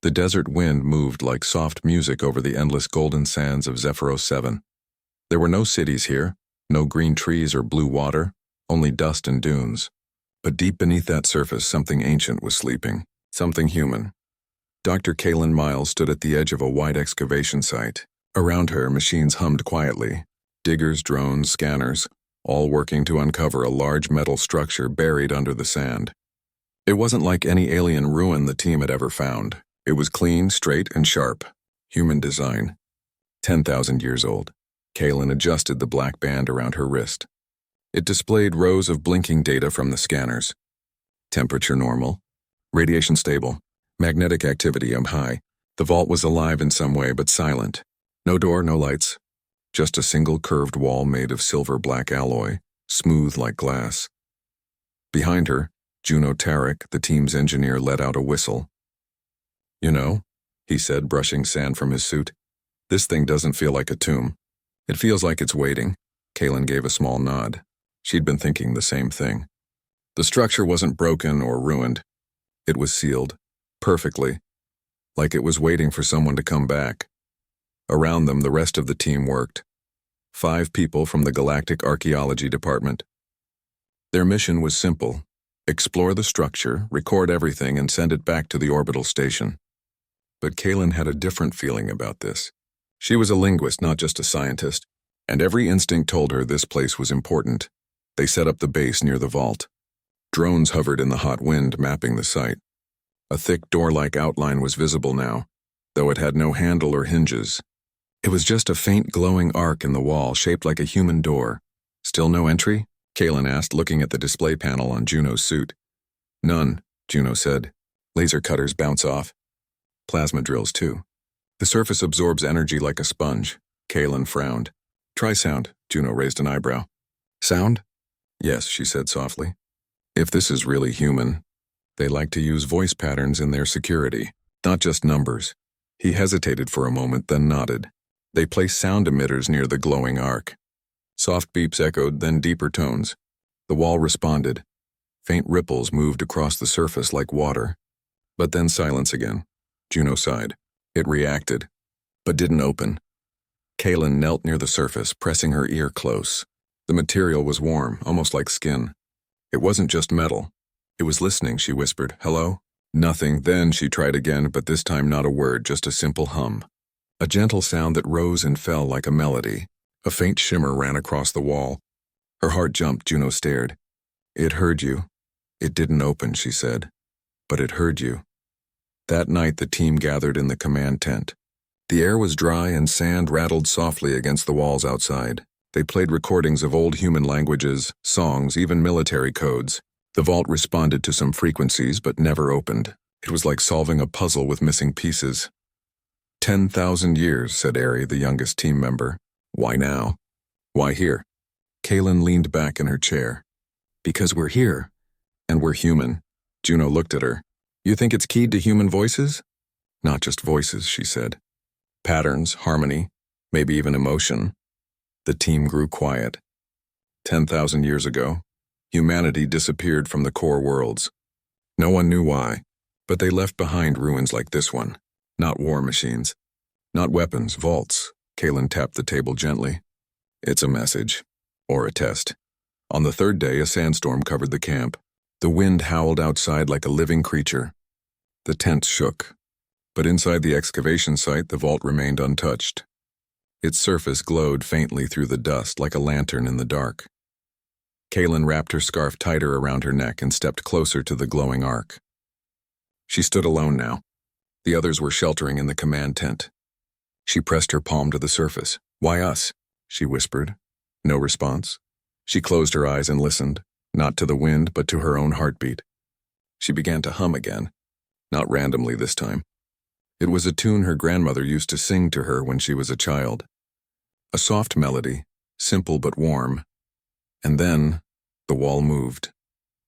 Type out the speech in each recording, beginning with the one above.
The desert wind moved like soft music over the endless golden sands of Zephyros 7. There were no cities here, no green trees or blue water, only dust and dunes. But deep beneath that surface, something ancient was sleeping, something human. Dr. Kaylin Miles stood at the edge of a wide excavation site. Around her, machines hummed quietly. Diggers, drones, scanners, all working to uncover a large metal structure buried under the sand. It wasn't like any alien ruin the team had ever found. It was clean, straight, and sharp. Human design. 10,000 years old. Kaylin adjusted the black band around her wrist. It displayed rows of blinking data from the scanners. Temperature normal. Radiation stable. Magnetic activity high. The vault was alive in some way, but silent. No door, no lights. Just a single curved wall made of silver-black alloy, smooth like glass. Behind her, Juno Tarek, the team's engineer, let out a whistle. "You know," he said, brushing sand from his suit, "this thing doesn't feel like a tomb. It feels like it's waiting." Kaylin gave a small nod. She'd been thinking the same thing. The structure wasn't broken or ruined. It was sealed, perfectly, like it was waiting for someone to come back. Around them, the rest of the team worked. 5 people from the Galactic Archaeology Department. Their mission was simple: explore the structure, record everything, and send it back to the orbital station. But Kaylin had a different feeling about this. She was a linguist, not just a scientist, and every instinct told her this place was important. They set up the base near the vault. Drones hovered in the hot wind, mapping the site. A thick door-like outline was visible now, though it had no handle or hinges. It was just a faint glowing arc in the wall, shaped like a human door. "Still no entry?" Kaylin asked, looking at the display panel on Juno's suit. "None," Juno said. "Laser cutters bounce off. Plasma drills, too. The surface absorbs energy like a sponge." Kaylin frowned. "Try sound." Juno raised an eyebrow. "Sound?" "Yes," she said softly. "If this is really human, they like to use voice patterns in their security, not just numbers." He hesitated for a moment, then nodded. They placed sound emitters near the glowing arc. Soft beeps echoed, then deeper tones. The wall responded. Faint ripples moved across the surface like water. But then silence again. Juno sighed. It reacted, but didn't open. Kaylin knelt near the surface, pressing her ear close. The material was warm, almost like skin. It wasn't just metal. It was listening, she whispered. "Hello?" Nothing. Then she tried again, but this time not a word, just a simple hum. A gentle sound that rose and fell like a melody. A faint shimmer ran across the wall. Her heart jumped. Juno stared. "It heard you." "It didn't open," she said. "But it heard you." That night the team gathered in the command tent. The air was dry and sand rattled softly against the walls outside. They played recordings of old human languages, songs, even military codes. The vault responded to some frequencies but never opened. It was like solving a puzzle with missing pieces. 10,000 years, said Ari, the youngest team member. "Why now? Why here?" Kaylin leaned back in her chair. "Because we're here. And we're human." Juno looked at her. "You think it's keyed to human voices?" "Not just voices," she said. "Patterns, harmony, maybe even emotion." The team grew quiet. 10,000 years ago, humanity disappeared from the core worlds. No one knew why, but they left behind ruins like this one. Not war machines. Not weapons, vaults. Kaylin tapped the table gently. "It's a message. Or a test." On the third day, a sandstorm covered the camp. The wind howled outside like a living creature. The tent shook. But inside the excavation site, the vault remained untouched. Its surface glowed faintly through the dust like a lantern in the dark. Kaylin wrapped her scarf tighter around her neck and stepped closer to the glowing arc. She stood alone now. The others were sheltering in the command tent. She pressed her palm to the surface. "Why us?" she whispered. No response. She closed her eyes and listened, not to the wind but to her own heartbeat. She began to hum again, not randomly this time. It was a tune her grandmother used to sing to her when she was a child. A soft melody, simple but warm. And then, the wall moved.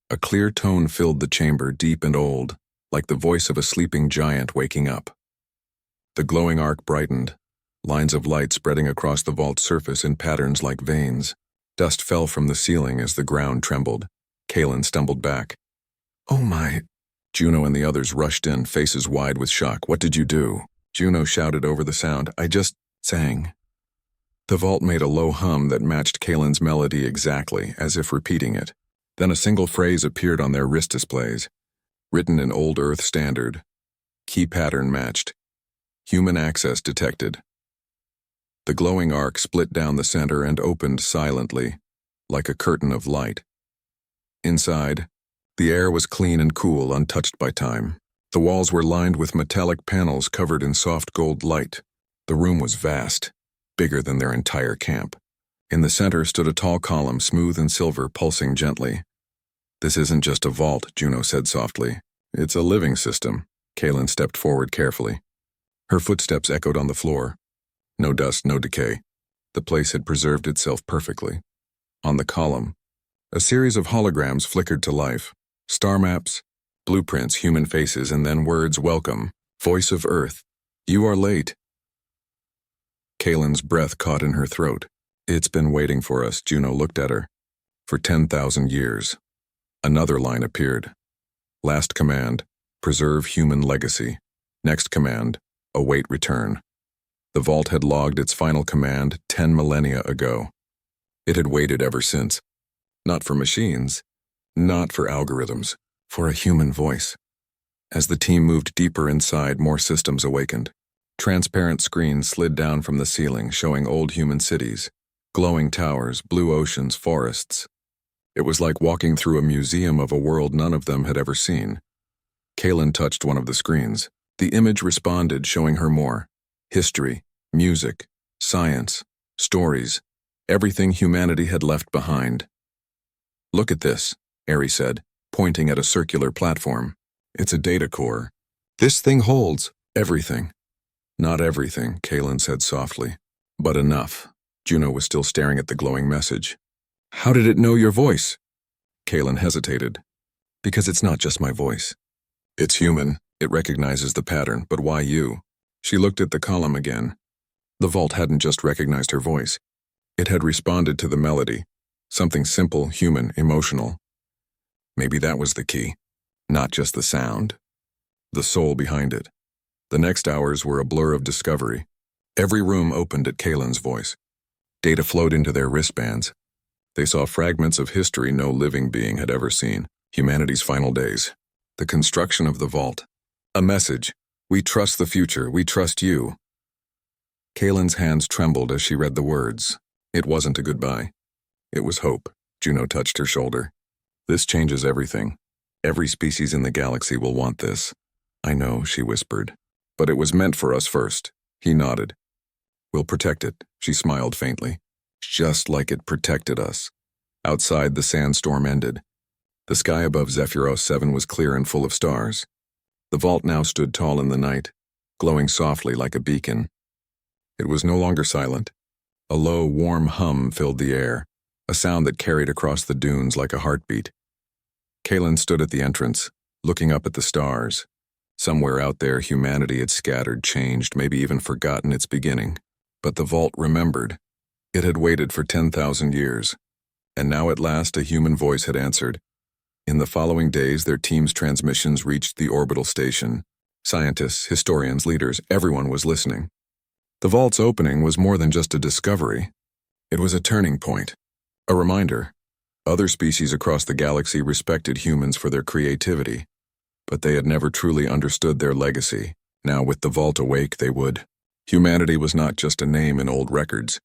A clear tone filled the chamber, deep and old, like the voice of a sleeping giant waking up. The glowing arc brightened, lines of light spreading across the vault's surface in patterns like veins. Dust fell from the ceiling as the ground trembled. Kaylin stumbled back. "Oh my," Juno and the others rushed in, faces wide with shock. "What did you do?" Juno shouted over the sound. "I just sang." The vault made a low hum that matched Kalen's melody exactly, as if repeating it. Then a single phrase appeared on their wrist displays, written in Old Earth Standard. Key pattern matched. Human access detected. The glowing arc split down the center and opened silently, like a curtain of light. Inside, the air was clean and cool, untouched by time. The walls were lined with metallic panels covered in soft gold light. The room was vast, bigger than their entire camp. In the center stood a tall column, smooth and silver, pulsing gently. "This isn't just a vault," Juno said softly. "It's a living system." Kalen stepped forward carefully. Her footsteps echoed on the floor. No dust, no decay. The place had preserved itself perfectly. On the column, a series of holograms flickered to life. Star maps, blueprints, human faces, and then words: "Welcome, voice of Earth. You are late." Kalen's breath caught in her throat. "It's been waiting for us," Juno looked at her. "For 10,000 years. Another line appeared. Last command, preserve human legacy. Next command, await return. The vault had logged its final command 10 millennia ago. It had waited ever since. Not for machines, not for algorithms, for a human voice. As the team moved deeper inside, more systems awakened. Transparent screens slid down from the ceiling, showing old human cities, glowing towers, blue oceans, forests. It was like walking through a museum of a world none of them had ever seen. Kalen touched one of the screens. The image responded, showing her more. History, music, science, stories, everything humanity had left behind. "Look at this," Ari said, pointing at a circular platform. "It's a data core. This thing holds everything." "Not everything," Kalen said softly, "but enough." Juno was still staring at the glowing message. "How did it know your voice?" Kalen hesitated. "Because it's not just my voice. It's human. It recognizes the pattern, but why you?" She looked at the column again. The vault hadn't just recognized her voice. It had responded to the melody. Something simple, human, emotional. Maybe that was the key. Not just the sound. The soul behind it. The next hours were a blur of discovery. Every room opened at Kalen's voice. Data flowed into their wristbands. They saw fragments of history no living being had ever seen. Humanity's final days. The construction of the vault. A message. "We trust the future. We trust you." Kalen's hands trembled as she read the words. It wasn't a goodbye. It was hope. Juno touched her shoulder. "This changes everything. Every species in the galaxy will want this." "I know," she whispered. "But it was meant for us first." He nodded. "We'll protect it," she smiled faintly. "Just like it protected us." Outside, the sandstorm ended. The sky above Zephyros 7 was clear and full of stars. The vault now stood tall in the night, glowing softly like a beacon. It was no longer silent. A low, warm hum filled the air, a sound that carried across the dunes like a heartbeat. Kalen stood at the entrance, looking up at the stars. Somewhere out there, humanity had scattered, changed, maybe even forgotten its beginning. But the vault remembered. It had waited for 10,000 years. And now at last a human voice had answered. In the following days, their team's transmissions reached the orbital station. Scientists, historians, leaders, everyone was listening. The vault's opening was more than just a discovery. It was a turning point. A reminder. Other species across the galaxy respected humans for their creativity, but they had never truly understood their legacy. Now, with the vault awake, they would. Humanity was not just a name in old records.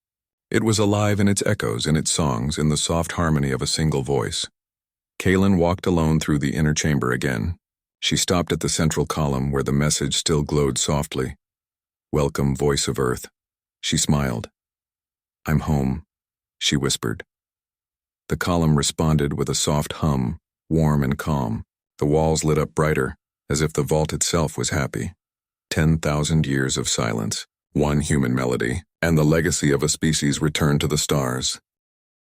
It was alive in its echoes, in its songs, in the soft harmony of a single voice. Kalen walked alone through the inner chamber again. She stopped at the central column where the message still glowed softly. "Welcome, voice of Earth." She smiled. "I'm home," she whispered. The column responded with a soft hum, warm and calm. The walls lit up brighter, as if the vault itself was happy. 10,000 years of silence, one human melody, and the legacy of a species returned to the stars.